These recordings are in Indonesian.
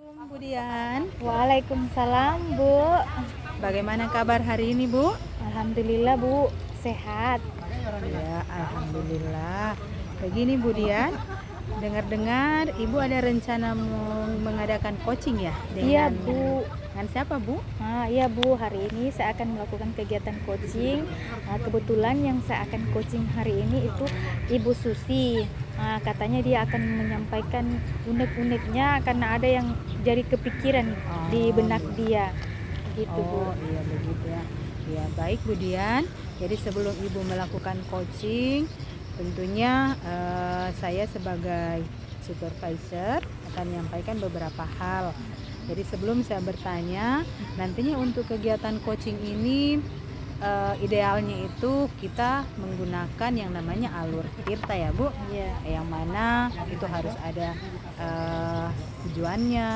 Assalamualaikum, Bu Dian. Waalaikumsalam, Bu. Bagaimana kabar hari ini, Bu? Alhamdulillah, Bu. Sehat. Ya, alhamdulillah. Begini, Bu Dian, dengar-dengar Ibu ada rencana mau mengadakan coaching ya Iya, dengan Bu. siapa, Bu? Iya, Bu. Hari ini saya akan melakukan kegiatan coaching. Kebetulan yang saya akan coaching hari ini itu Ibu Susi. Katanya dia akan menyampaikan unek-uneknya karena ada yang jadi kepikiran di Oh, benak iya. dia. Gitu, Bu. Oh, iya begitu ya. Ya, baik Bu Dian. Jadi sebelum Ibu melakukan coaching, tentunya saya sebagai supervisor akan menyampaikan beberapa hal. Jadi sebelum saya bertanya, nantinya untuk kegiatan coaching ini idealnya itu kita menggunakan yang namanya alur tirta ya Bu, Iya. yang mana itu harus ada tujuannya,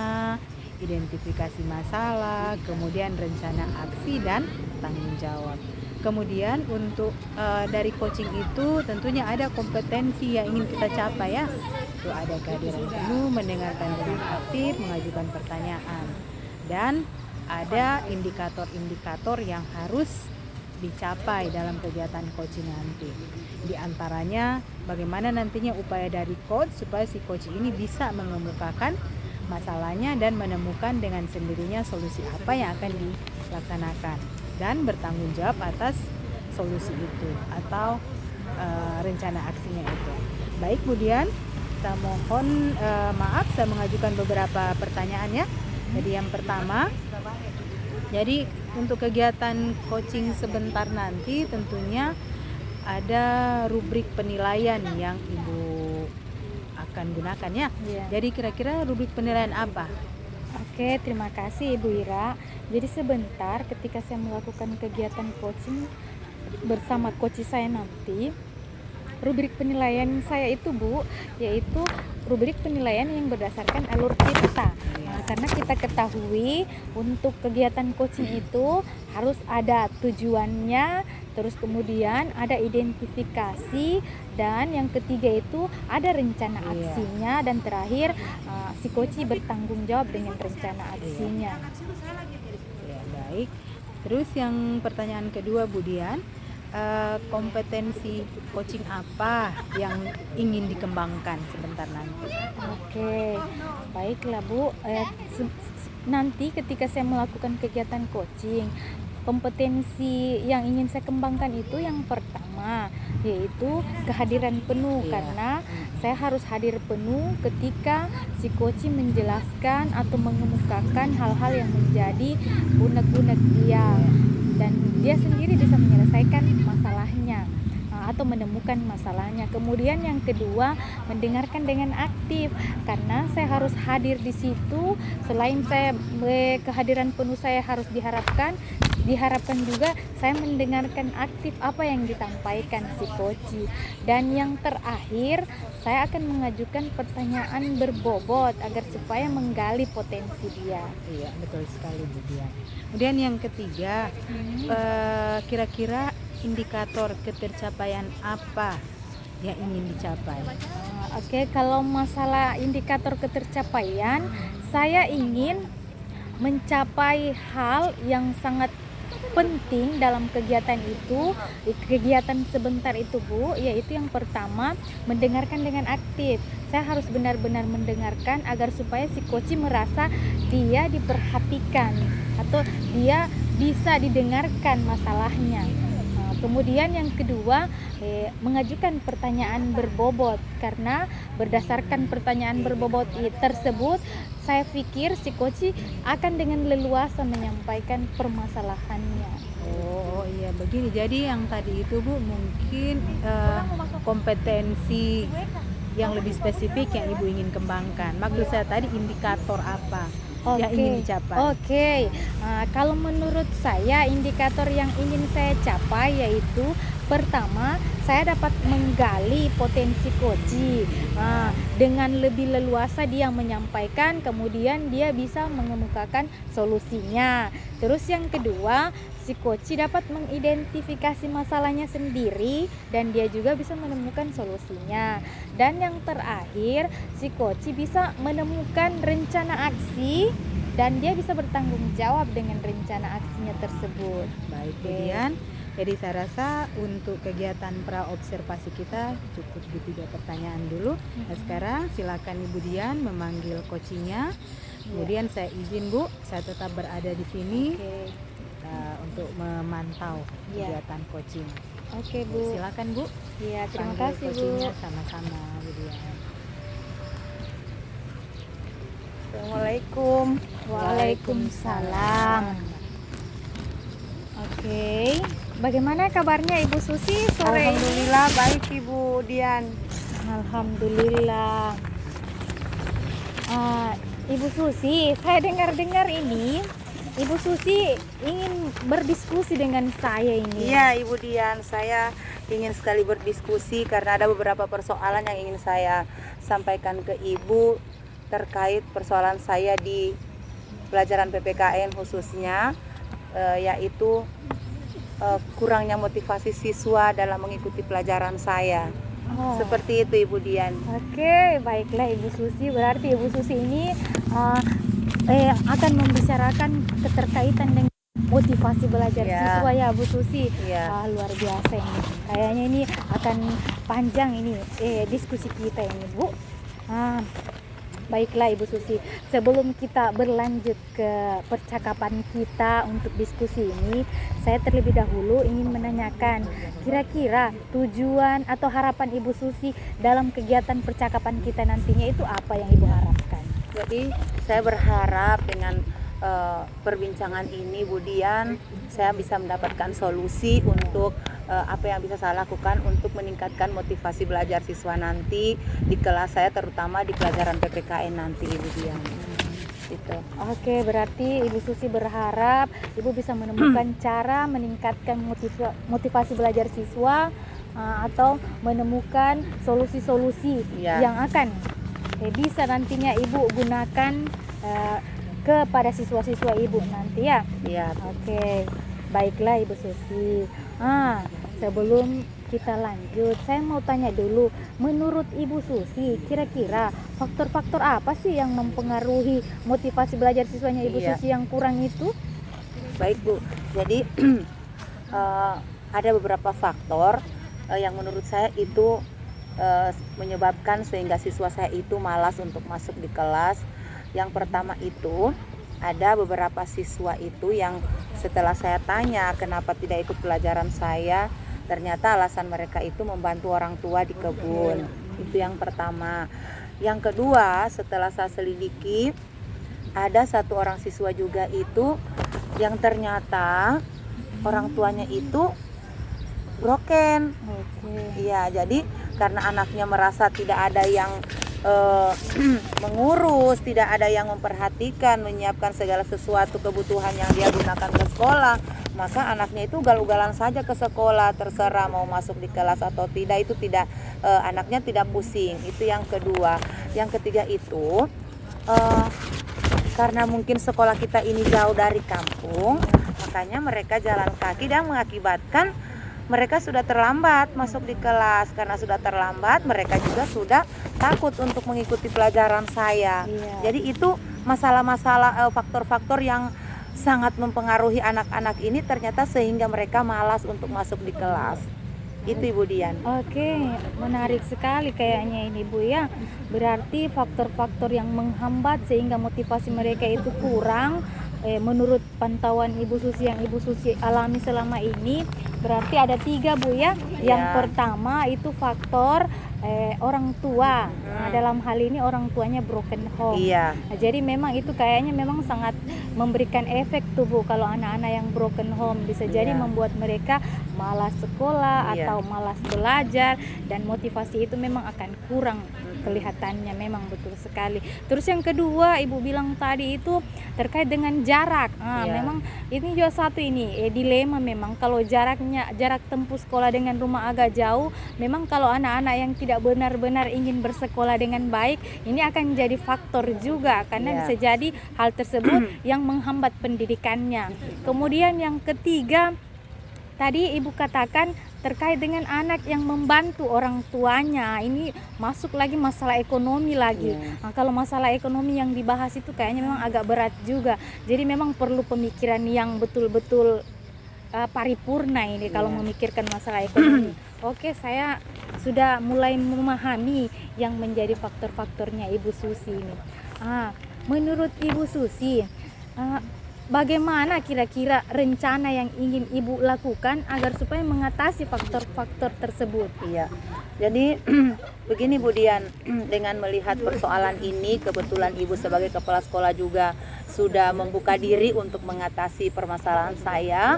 identifikasi masalah, kemudian rencana aksi dan tanggung jawab. Kemudian untuk dari coaching itu tentunya ada kompetensi yang ingin kita capai ya. Itu ada kehadiran penuh, mendengarkan dengan aktif, mengajukan pertanyaan. Dan ada indikator-indikator yang harus dicapai dalam kegiatan coaching nanti. Di antaranya bagaimana nantinya upaya dari coach supaya si coach ini bisa mengemukakan masalahnya dan menemukan dengan sendirinya solusi apa yang akan dilaksanakan dan bertanggung jawab atas solusi itu atau rencana aksinya itu. Baik Bu Dian, saya mohon maaf saya mengajukan beberapa pertanyaan ya. Jadi yang pertama, jadi untuk kegiatan coaching sebentar nanti tentunya ada rubrik penilaian yang Ibu akan gunakan ya. Iya. Jadi kira-kira rubrik penilaian apa? Oke, terima kasih Ibu Ira. Jadi sebentar ketika saya melakukan kegiatan coaching bersama coach saya nanti, rubrik penilaian saya itu Bu, yaitu rubrik penilaian yang berdasarkan alur kita. Karena kita ketahui untuk kegiatan coaching itu harus ada tujuannya, terus kemudian ada identifikasi, dan yang ketiga itu ada rencana aksinya, dan terakhir si coach bertanggung jawab dengan rencana aksinya. Ya, baik. Terus yang pertanyaan kedua Bu Dian, kompetensi coaching apa yang ingin dikembangkan sebentar nanti? Oke, baiklah Bu. Nanti ketika saya melakukan kegiatan coaching, kompetensi yang ingin saya kembangkan itu yang pertama yaitu kehadiran penuh. Karena saya harus hadir penuh ketika si coach menjelaskan atau mengemukakan hal-hal yang menjadi unek-unek dia, dan dia sendiri bisa menyelesaikan masalahnya atau menemukan masalahnya. Kemudian yang kedua, mendengarkan dengan aktif, karena saya harus hadir di situ. Selain saya kehadiran penuh saya harus diharapkan juga saya mendengarkan aktif apa yang disampaikan si coach. Dan yang terakhir, saya akan mengajukan pertanyaan berbobot agar supaya menggali potensi dia. Iya, betul sekali Bu Dian. Kemudian yang ketiga, kira-kira indikator ketercapaian apa yang ingin dicapai? Oke, kalau masalah indikator ketercapaian, saya ingin mencapai hal yang sangat penting dalam kegiatan itu, kegiatan sebentar itu Bu, yaitu yang pertama mendengarkan dengan aktif. Saya harus benar-benar mendengarkan agar supaya si coach merasa dia diperhatikan atau dia bisa didengarkan masalahnya. Kemudian yang kedua, mengajukan pertanyaan berbobot, karena berdasarkan pertanyaan berbobot tersebut saya pikir si coach akan dengan leluasa menyampaikan permasalahannya. Oh iya begini, jadi yang tadi itu Bu mungkin kompetensi yang lebih spesifik yang Ibu ingin kembangkan. Maksud saya tadi indikator apa yang ingin dicapai? Oke. Kalau menurut saya indikator yang ingin saya capai yaitu pertama, saya dapat menggali potensi coach. Dengan lebih leluasa dia menyampaikan, kemudian dia bisa mengemukakan solusinya. Terus yang kedua, si coach dapat mengidentifikasi masalahnya sendiri dan dia juga bisa menemukan solusinya. Dan yang terakhir, si coach bisa menemukan rencana aksi dan dia bisa bertanggung jawab dengan rencana aksinya tersebut. Baik, Oke. kemudian jadi saya rasa untuk kegiatan pra-observasi kita cukup di 3 pertanyaan dulu. Nah, sekarang silakan Ibu Dian memanggil coachingnya. Kemudian saya izin Bu, saya tetap berada di sini Oke. untuk memantau Iya. kegiatan coaching. Oke, Bu. Silakan Bu, Iya, terima panggil kasih, Bu. coachingnya sama-sama Bu Dian. Assalamualaikum. Waalaikumsalam. Oke. Bagaimana kabarnya Ibu Susi sore ini? Alhamdulillah baik Ibu Dian. Alhamdulillah. Ibu Susi, saya dengar-dengar ini Ibu Susi ingin berdiskusi dengan saya ini. Iya Ibu Dian, saya ingin sekali berdiskusi karena ada beberapa persoalan yang ingin saya sampaikan ke Ibu terkait persoalan saya di pelajaran PPKN khususnya yaitu kurangnya motivasi siswa dalam mengikuti pelajaran saya. Oh. Seperti itu Ibu Dian. Oke, baiklah Ibu Susi. Berarti Ibu Susi ini akan membicarakan keterkaitan dengan motivasi belajar Ya. siswa ya Bu Susi. Ya. Luar biasa ini. Kayaknya ini akan panjang ini diskusi kita ini Bu. Baiklah Ibu Susi, sebelum kita berlanjut ke percakapan kita untuk diskusi ini, saya terlebih dahulu ingin menanyakan kira-kira tujuan atau harapan Ibu Susi dalam kegiatan percakapan kita nantinya itu apa yang Ibu harapkan? Jadi saya berharap dengan perbincangan ini Bu Dian, saya bisa mendapatkan solusi untuk apa yang bisa saya lakukan untuk meningkatkan motivasi belajar siswa nanti di kelas saya, terutama di pelajaran PPKN nanti Ibu Dian. Gitu. Oke, berarti Ibu Susi berharap Ibu bisa menemukan cara meningkatkan motivasi belajar siswa atau menemukan solusi-solusi Ya. yang akan bisa nantinya Ibu gunakan kepada siswa-siswa Ibu nanti ya. Iya. Oke, baiklah Ibu Susi. Sebelum kita lanjut, saya mau tanya dulu, menurut Ibu Susi, kira-kira faktor-faktor apa sih yang mempengaruhi motivasi belajar siswanya Ibu Iya. Susi yang kurang itu? Baik Bu, jadi ada beberapa faktor yang menurut saya itu menyebabkan sehingga siswa saya itu malas untuk masuk di kelas. Yang pertama itu ada beberapa siswa itu yang setelah saya tanya kenapa tidak ikut pelajaran saya, ternyata alasan mereka itu membantu orang tua di kebun. Itu yang pertama. Yang kedua, setelah saya selidiki, ada satu orang siswa juga itu yang ternyata orang tuanya itu broken. Oke. Iya, jadi karena anaknya merasa tidak ada yang mengurus, tidak ada yang memperhatikan, menyiapkan segala sesuatu kebutuhan yang dia gunakan ke sekolah, maka anaknya itu ugal-ugalan saja ke sekolah, terserah mau masuk di kelas atau tidak, itu tidak anaknya tidak pusing. Itu yang kedua. Yang ketiga itu karena mungkin sekolah kita ini jauh dari kampung, makanya mereka jalan kaki dan mengakibatkan mereka sudah terlambat masuk di kelas. Karena sudah terlambat, mereka juga sudah takut untuk mengikuti pelajaran saya. Iya. Jadi itu masalah-masalah faktor-faktor yang sangat mempengaruhi anak-anak ini ternyata sehingga mereka malas untuk masuk di kelas. Itu Ibu Dian. Oke, menarik sekali kayaknya ini Bu ya. Berarti faktor-faktor yang menghambat sehingga motivasi mereka itu kurang. Menurut pantauan Ibu Susi yang Ibu Susi alami selama ini, berarti ada 3 Bu ya. Yang pertama itu faktor orang tua. Nah, dalam hal ini orang tuanya broken home. Iya. Nah, jadi memang itu kayaknya memang sangat memberikan efek tuh Bu, kalau anak-anak yang broken home bisa jadi membuat mereka malas sekolah atau malas belajar, dan motivasi itu memang akan kurang kelihatannya, memang betul sekali. Terus yang kedua Ibu bilang tadi itu terkait dengan jarak. Iya. Memang ini juga satu ini dilema memang, kalau jarak tempuh sekolah dengan rumah agak jauh, memang kalau anak-anak yang tidak benar-benar ingin bersekolah dengan baik, ini akan jadi faktor juga karena Iya. bisa jadi hal tersebut yang menghambat pendidikannya. Kemudian yang ketiga tadi Ibu katakan terkait dengan anak yang membantu orang tuanya, ini masuk lagi masalah ekonomi lagi. Iya. Nah, kalau masalah ekonomi yang dibahas itu kayaknya memang agak berat juga. Jadi memang perlu pemikiran yang betul-betul paripurna ini kalau Iya. memikirkan masalah ekonomi. Oke, saya sudah mulai memahami yang menjadi faktor-faktornya Ibu Susi ini. Menurut Ibu Susi, bagaimana kira-kira rencana yang ingin Ibu lakukan agar supaya mengatasi faktor-faktor tersebut? Iya. Jadi begini Bu Dian, dengan melihat persoalan ini, kebetulan Ibu sebagai kepala sekolah juga sudah membuka diri untuk mengatasi permasalahan saya.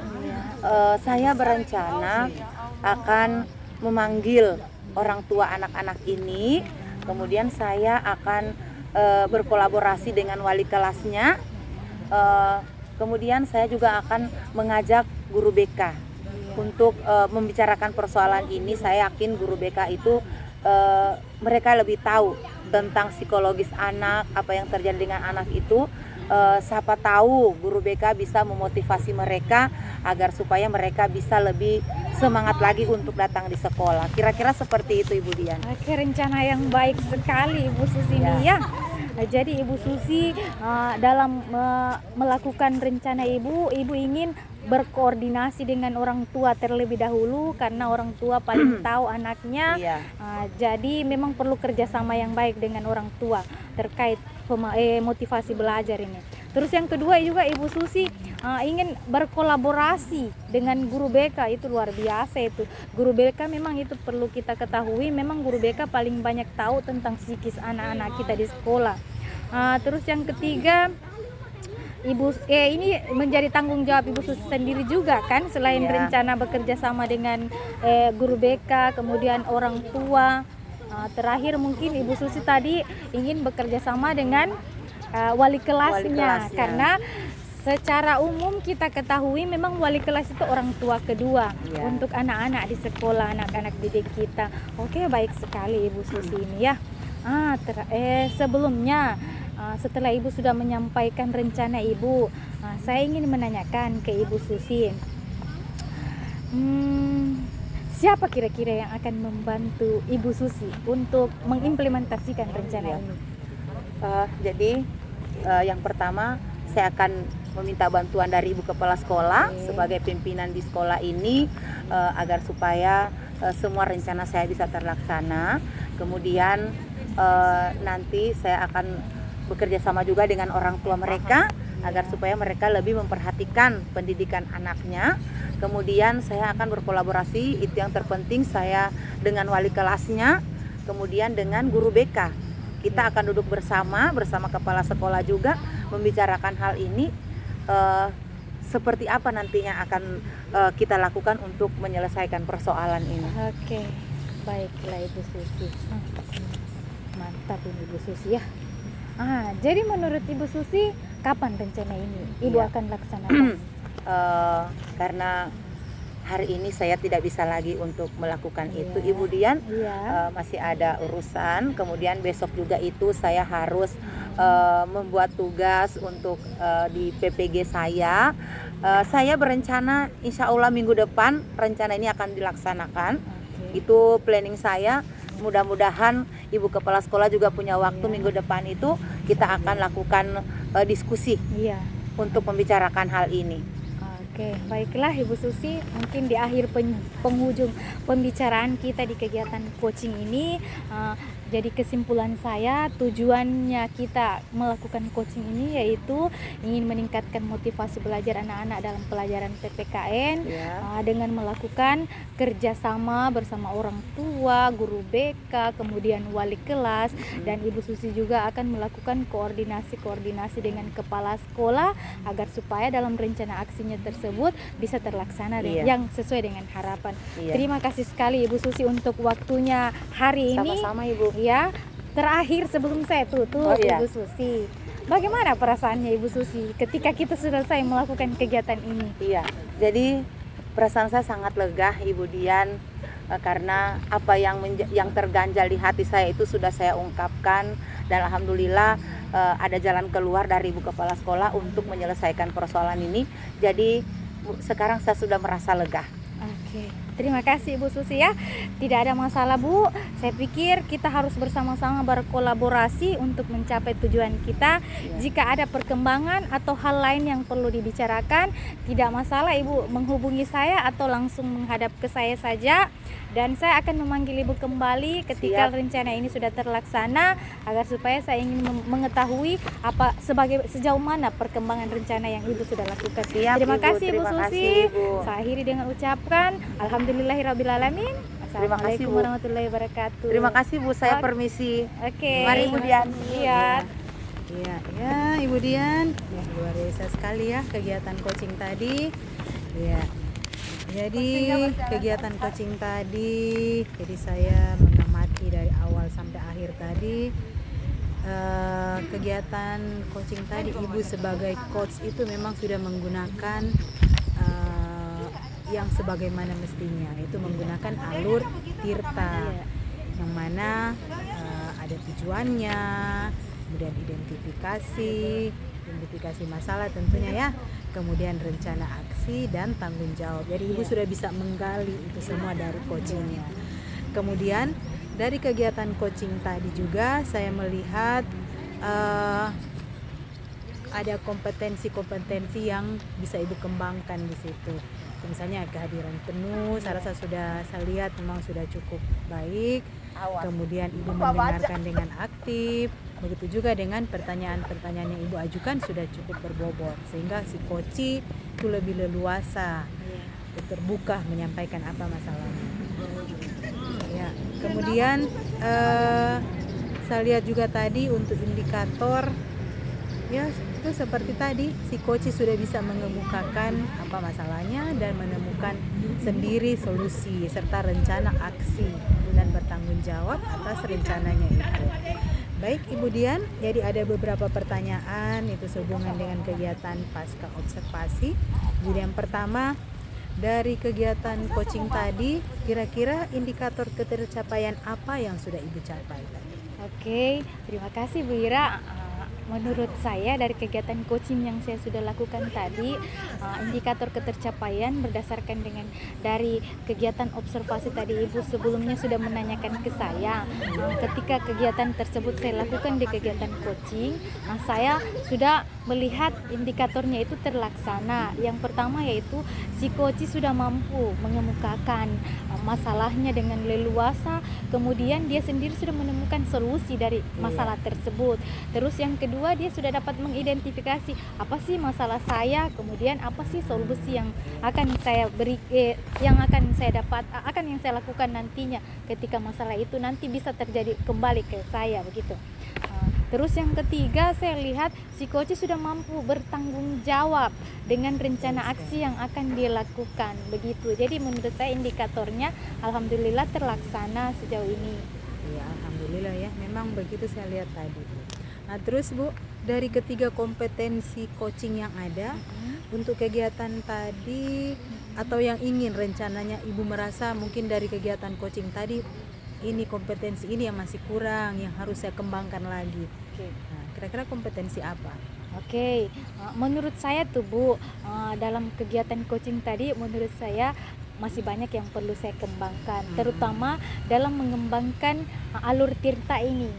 Saya berencana akan memanggil orang tua anak-anak ini, kemudian saya akan berkolaborasi dengan wali kelasnya. Kemudian saya juga akan mengajak guru BK untuk membicarakan persoalan ini. Saya yakin guru BK itu mereka lebih tahu tentang psikologis anak, apa yang terjadi dengan anak itu. Siapa tahu guru BK bisa memotivasi mereka agar supaya mereka bisa lebih semangat lagi untuk datang di sekolah. Kira-kira seperti itu Ibu Dian. Oke, rencana yang baik sekali Ibu Susi ini ya. Jadi Ibu Susi dalam melakukan rencana Ibu ingin berkoordinasi dengan orang tua terlebih dahulu karena orang tua paling tahu anaknya. Iya. Jadi memang perlu kerjasama yang baik dengan orang tua terkait motivasi belajar ini. Terus yang kedua juga Ibu Susi ingin berkolaborasi dengan guru BK, itu luar biasa itu. Guru BK memang itu perlu kita ketahui, memang guru BK paling banyak tahu tentang psikis anak-anak kita di sekolah. Terus yang ketiga ini menjadi tanggung jawab Ibu Susi sendiri juga kan, selain Iya. rencana bekerja sama dengan guru BK, kemudian orang tua. Terakhir mungkin Ibu Susi tadi ingin bekerja sama dengan wali kelasnya, karena secara umum kita ketahui memang wali kelas itu orang tua kedua untuk anak-anak di sekolah, anak-anak didik kita. Oke, baik sekali Ibu Susi ini ya. Sebelumnya setelah Ibu sudah menyampaikan rencana Ibu, saya ingin menanyakan ke Ibu Susi, siapa kira-kira yang akan membantu Ibu Susi untuk mengimplementasikan rencana ini? Jadi yang pertama saya akan meminta bantuan dari Ibu Kepala Sekolah sebagai pimpinan di sekolah ini agar supaya semua rencana saya bisa terlaksana. Kemudian nanti saya akan bekerja sama juga dengan orang tua mereka agar supaya mereka lebih memperhatikan pendidikan anaknya. Kemudian saya akan berkolaborasi, itu yang terpenting, saya dengan wali kelasnya, kemudian dengan guru BK. Kita akan duduk bersama kepala sekolah juga membicarakan hal ini, seperti apa nantinya akan kita lakukan untuk menyelesaikan persoalan ini. Oke, baiklah Ibu Susi. Mantap ini Ibu Susi ya. Jadi menurut Ibu Susi, kapan rencana ini Ibu akan laksanakan? Karena hari ini saya tidak bisa lagi untuk melakukan itu Ibu Dian, masih ada urusan. Kemudian besok juga itu saya harus membuat tugas untuk di PPG saya. Saya berencana insya Allah minggu depan rencana ini akan dilaksanakan. Itu planning saya. Mudah-mudahan Ibu Kepala Sekolah juga punya waktu minggu depan itu kita akan lakukan diskusi untuk membicarakan hal ini. Oke, baiklah Ibu Susi, mungkin di akhir penghujung pembicaraan kita di kegiatan coaching ini, jadi kesimpulan saya, tujuannya kita melakukan coaching ini yaitu ingin meningkatkan motivasi belajar anak-anak dalam pelajaran PPKN dengan melakukan kerjasama bersama orang tua, guru BK, kemudian wali kelas, dan Ibu Susi juga akan melakukan koordinasi dengan kepala sekolah agar supaya dalam rencana aksinya tersebut bisa terlaksana yang sesuai dengan harapan. Terima kasih sekali Ibu Susi untuk waktunya hari ini. Sama-sama Ibu. Ya, terakhir sebelum saya tutup, Oh, iya. Ibu Susi. Bagaimana perasaannya Ibu Susi ketika kita selesai melakukan kegiatan ini? Iya, jadi perasaan saya sangat lega Ibu Dian, karena apa yang terganjal di hati saya itu sudah saya ungkapkan, dan alhamdulillah ada jalan keluar dari Ibu Kepala Sekolah untuk menyelesaikan persoalan ini. Jadi sekarang saya sudah merasa lega. Oke, terima kasih Ibu Susi ya. Tidak ada masalah Bu. Saya pikir kita harus bersama-sama berkolaborasi untuk mencapai tujuan kita. Ya. Jika ada perkembangan atau hal lain yang perlu dibicarakan, tidak masalah Ibu menghubungi saya atau langsung menghadap ke saya saja. Dan saya akan memanggil Ibu kembali ketika Siap. rencana ini sudah terlaksana, agar supaya saya ingin mengetahui sejauh mana perkembangan rencana yang Ibu sudah lakukan. Siap, Terima Ibu. kasih Ibu Terima Susi. kasih, Ibu. Saya akhiri dengan ucapkan Alhamdulillahirrabbilalamin. Terima kasih, Assalamualaikum Bu. warahmatullahi wabarakatuh. Terima kasih Bu, saya Oke. permisi. Oke. Mari Ibu Dian. Iya. Iya, ya Ibu Dian, ya, luar biasa sekali ya kegiatan coaching tadi. Ya, jadi kegiatan coaching tadi, jadi saya mengamati dari awal sampai akhir tadi. Kegiatan coaching tadi, Ibu sebagai coach itu memang sudah menggunakan yang sebagaimana mestinya, itu menggunakan alur tirta, yang mana ada tujuannya, kemudian identifikasi masalah tentunya ya, kemudian rencana aksi dan tanggung jawab. Jadi Ibu sudah bisa menggali itu semua dari coachingnya. Kemudian dari kegiatan coaching tadi juga saya melihat ada kompetensi-kompetensi yang bisa Ibu kembangkan di situ. Misalnya kehadiran penuh, saya rasa sudah saya lihat memang sudah cukup baik. Kemudian Ibu mendengarkan dengan aktif. Begitu juga dengan pertanyaan-pertanyaan yang Ibu ajukan sudah cukup berbobot, sehingga si coach itu lebih leluasa, terbuka menyampaikan apa masalahnya. Ya, kemudian saya lihat juga tadi untuk indikator, ya itu seperti tadi si coach sudah bisa mengemukakan apa masalahnya dan menemukan sendiri solusi serta rencana aksi dan bertanggung jawab atas rencananya itu. Baik Ibu Dian, jadi ada beberapa pertanyaan itu sehubungan dengan kegiatan pasca observasi. Jadi yang pertama, dari kegiatan coaching tadi, kira-kira indikator ketercapaian apa yang sudah Ibu capai tadi? Oke, terima kasih Bu Ira. Menurut saya dari kegiatan coaching yang saya sudah lakukan tadi, indikator ketercapaian berdasarkan dengan dari kegiatan observasi tadi Ibu sebelumnya sudah menanyakan ke saya. Ketika kegiatan tersebut saya lakukan di kegiatan coaching, saya sudah melihat indikatornya itu terlaksana. Yang pertama yaitu si coach sudah mampu mengemukakan masalahnya dengan leluasa, kemudian dia sendiri sudah menemukan solusi dari masalah tersebut. Terus yang kedua, dia sudah dapat mengidentifikasi apa sih masalah saya, kemudian apa sih solusi yang akan saya akan yang saya lakukan nantinya ketika masalah itu nanti bisa terjadi kembali ke saya begitu. Terus yang ketiga, saya lihat si coach sudah mampu bertanggung jawab dengan rencana aksi yang akan dia lakukan begitu. Jadi menurut saya indikatornya alhamdulillah terlaksana sejauh ini. Ya, alhamdulillah ya, memang begitu saya lihat tadi. Nah, terus Bu, dari ketiga kompetensi coaching yang ada untuk kegiatan tadi atau yang ingin rencananya Ibu merasa mungkin dari kegiatan coaching tadi ini kompetensi ini yang masih kurang, yang harus saya kembangkan lagi. Nah, kira-kira kompetensi apa? Oke, menurut saya tuh Bu, dalam kegiatan coaching tadi menurut saya masih banyak yang perlu saya kembangkan, terutama dalam mengembangkan alur tirta ini.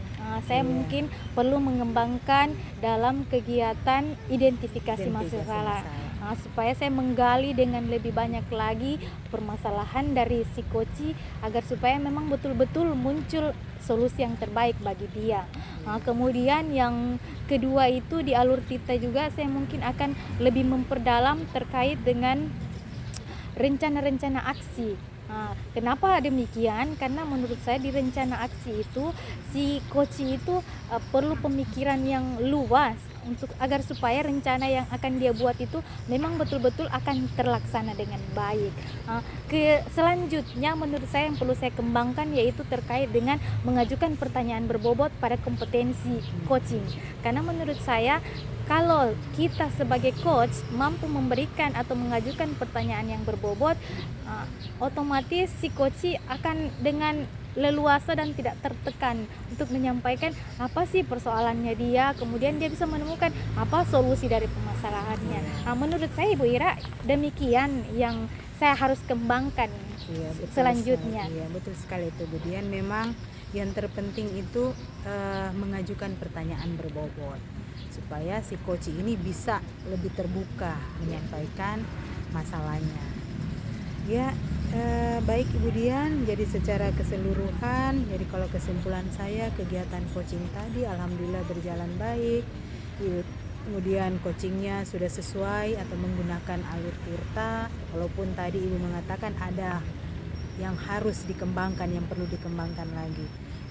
Saya mungkin perlu mengembangkan dalam kegiatan identifikasi masalah. Supaya saya menggali dengan lebih banyak lagi permasalahan dari si coach agar supaya memang betul-betul muncul solusi yang terbaik bagi dia. Kemudian yang kedua itu di alur tirta juga saya mungkin akan lebih memperdalam terkait dengan rencana-rencana aksi Kenapa demikian? Karena menurut saya di rencana aksi itu si coach itu perlu pemikiran yang luas untuk agar supaya rencana yang akan dia buat itu memang betul-betul akan terlaksana dengan baik. Selanjutnya menurut saya yang perlu saya kembangkan yaitu terkait dengan mengajukan pertanyaan berbobot pada kompetensi coaching. Karena menurut saya kalau kita sebagai coach mampu memberikan atau mengajukan pertanyaan yang berbobot, otomatis si coach akan dengan leluasa dan tidak tertekan untuk menyampaikan apa sih persoalannya dia, kemudian dia bisa menemukan apa solusi dari permasalahannya. Menurut saya Ibu Ira demikian yang saya harus kembangkan selanjutnya. Iya, betul sekali itu Budian. Memang yang terpenting itu mengajukan pertanyaan berbobot supaya si coach ini bisa lebih terbuka menyampaikan masalahnya. Ya, baik Ibu Dian, jadi secara keseluruhan, jadi kalau kesimpulan saya kegiatan coaching tadi alhamdulillah berjalan baik. Kemudian coachingnya sudah sesuai atau menggunakan alur tirta, walaupun tadi Ibu mengatakan ada yang harus dikembangkan, yang perlu dikembangkan lagi.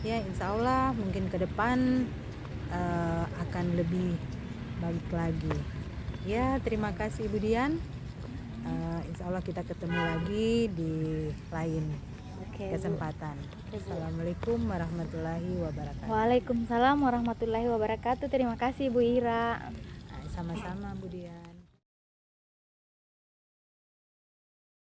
Ya, insya Allah mungkin ke depan akan lebih baik lagi. Ya, terima kasih Ibu Dian. Insya Allah kita ketemu lagi di lain kesempatan. Assalamualaikum warahmatullahi wabarakatuh. Waalaikumsalam warahmatullahi wabarakatuh. Terima kasih Bu Ira. Sama-sama Bu Dian.